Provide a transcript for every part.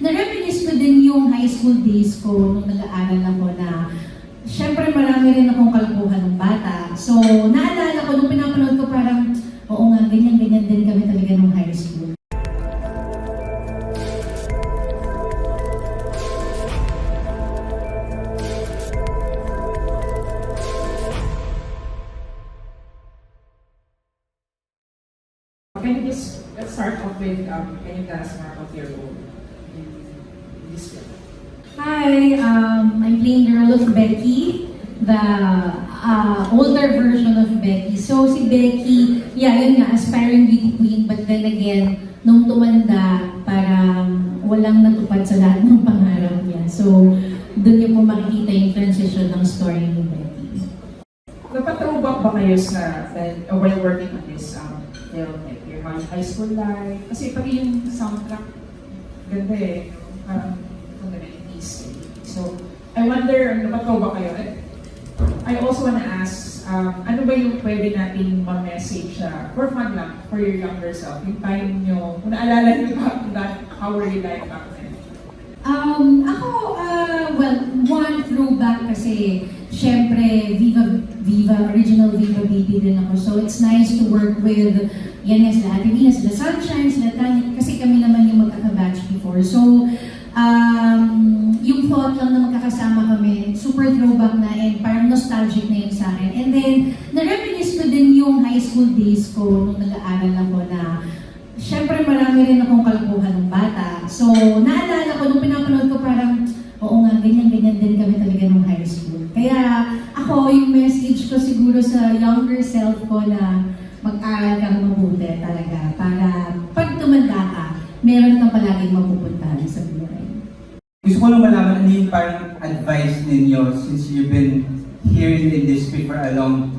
na-reminisce ko din yung high school days ko nung nag-aaral ako na syempre marami rin akong kalbuhan ng bata. So, naalala ko nung pinapanood ko parang, oo nga, ganyan-ganyan din kami talaga nung high school. Can you just let's start off with can you tell us more about your role in this film? Hi, I'm playing the role of Becky, the older version of Becky. So si Becky, yun nga, aspiring beauty queen, but then again, nung tumanda, parang walang natupad sa lahat ng pangarap niya. So doon niyo po makikita yung transition ng story ni Becky. Napathrowback ba kayo sa while working on this film, like your high school life? Kasi pati yung soundtrack, ganda eh. From the 90s. So, I wonder, napathrowback kayo? I also wanna ask, ano ba yung pwede nating ma-message for fun lang, for your younger self? Yung time nyo, kung naalala nyo back how were you like back then? Ako, well, one throwback kasi, syempre, original Viva Baby din ako. So, it's nice to work with, yan nga sila Ate Dina, sila Sunshine, sila Tanya, kasi kami naman yung magkaka-batch before. So, yung thought lang na magkakasama kami, super throwback na and parang nostalgic na yun sa akin. And then, na-reminisce ko din yung high school days ko nung nag-aaral ako na syempre marami rin akong kalbuhan ng bata. So, naalala ko nung pinapanood ko parang, oo nga, ganyan-ganyan din kami talaga nung high school. Kaya ako, yung message ko siguro sa younger self ko na mag-aral kang mabuti talaga para pag tumanda ka, meron kang palaging mapupuntahan sa buhay. Gusto ko lang malaman ano yung parang advice ninyo since you've been here in the industry for a long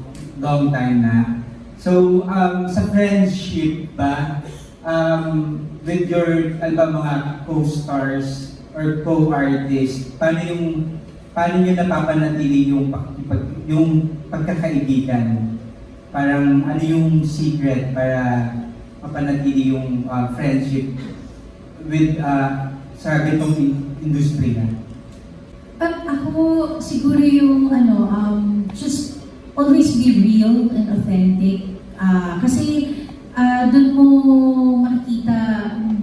time na. So, sa friendship ba, with your mga co-stars or co-artists, paano nyo napapanatili yung pagkakaibigan? Parang ano yung secret para mapanatili yung friendship with sa ganitong industry na? Ako, siguro yung just always be real and authentic. Kasi doon mo makikita,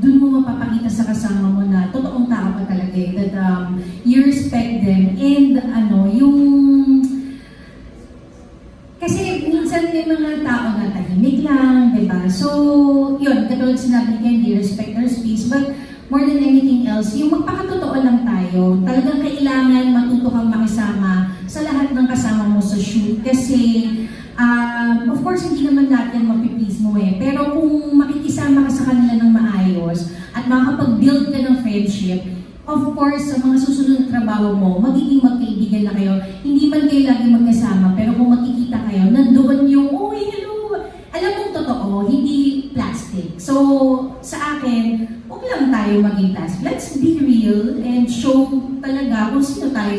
doon mo mapapakita sa kasama mo na totoong tao ka talaga eh, that you respect them and yung kasi minsan may mga tao na tahimik lang, di ba? So, yun, katulad sinabi ni Candy, respect their space, but more than anything else, yung magpakatotoo lang tayo, talagang kailangan matuto kang makisama sa lahat ng kasama mo sa shoot. Kasi, of course, hindi naman natin mapiplease mo eh. Pero kung makikisama ka sa kanila ng maayos at makakapag-build ka ng friendship, of course, sa mga susunod na trabaho mo, magiging magkaibigan na kayo. Hindi man kayo lagi magkasama, pero kung makikita kayo, nandoon yung, uy, hello! Alam mong totoo, hindi plastic. So, sa akin, huwag lang tayo maging plastic. Let's be real and show talaga kung sino tayo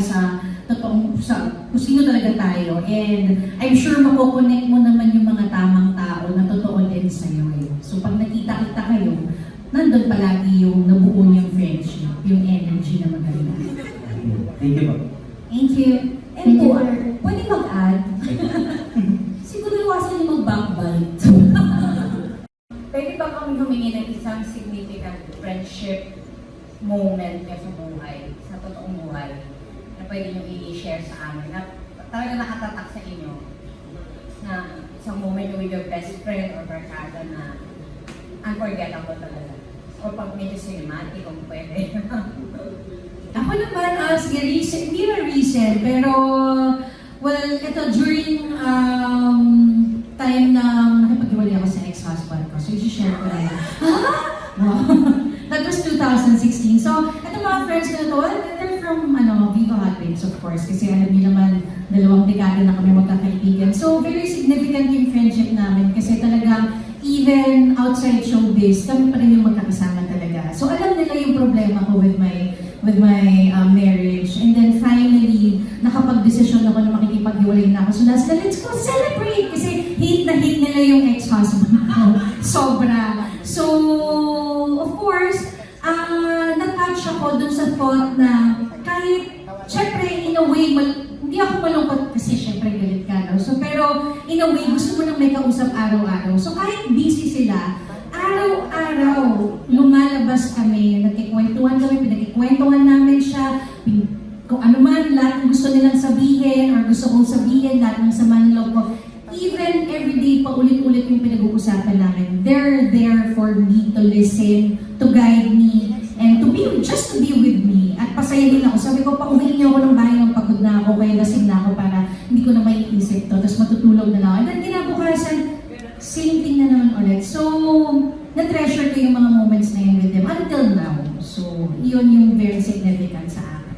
kung sino talaga tayo. And I'm sure makokonect mo naman yung mga tamang tao na totoo din sa'yo eh. So, pag nakita-kita kayo, nandun palagi yung nabuo niyong friendship, yung energy na maganda. Thank you po. Thank you. And pwede mag-add? Siguro iwasan yung mag-backbite. Pwede ba kami humingi ng isang significant friendship moment niya sa buhay, sa totoong buhay, na pwede nyo i-share sa amin, na talaga nakatatak sa inyo, na isang moment with your best friend or barkada na unforgettable talaga. O pag medyo cinematic, kung pwede. Ako naman, hindi na recent, pero, well, ito, during time na nakipag-iwalay ako sa ex-husband ko, so i-share ko na yan. Wow. That was 2016. So, ito mga friends ko na to, they're from Viva Hot Babes, of course, kasi alam niyo naman, 2 dekada na kami magkakaibigan. So, very significant yung friendship namin kasi talagang even outside showbiz, kami pa rin yung magkakasama talaga. So, alam nila yung problema ko with my marriage. And then finally, nakapag-desisyon ako na makikipag-iwalay na ako. So, nasa, let's go celebrate! Kasi hate na hate nila yung ex-husband ko. Sobra. So, of course, na-touch ako ako dun sa thought na kahit, syempre, in a way, hindi ako malungkot kasi syempre galit ka, no? So, pero in a way, gusto mo nang may kausap araw-araw. So, kahit busy sila, araw-araw, lumalabas kami, nagkikwentuhan kami, pinagkikwentuhan namin siya, kung ano man, lahat ng gusto nilang sabihin or gusto kong sabihin, lahat ng sama ng loob ko. Even everyday pa ulit-ulit yung pinag-uusapan namin, they're there for me to listen, to guide me, and to be, just to be with me. At pasaya din ako. Sabi ko, pauwiin niyo ako ng bahay ng pagod na ako, kaya lasing na ako para hindi ko na maiisip to. Tapos matutulog na lang ako. And then kinabukasan, same thing na naman ulit. So, na-treasure ko yung mga moments na yun with them until now. So, yun yung very significant sa akin.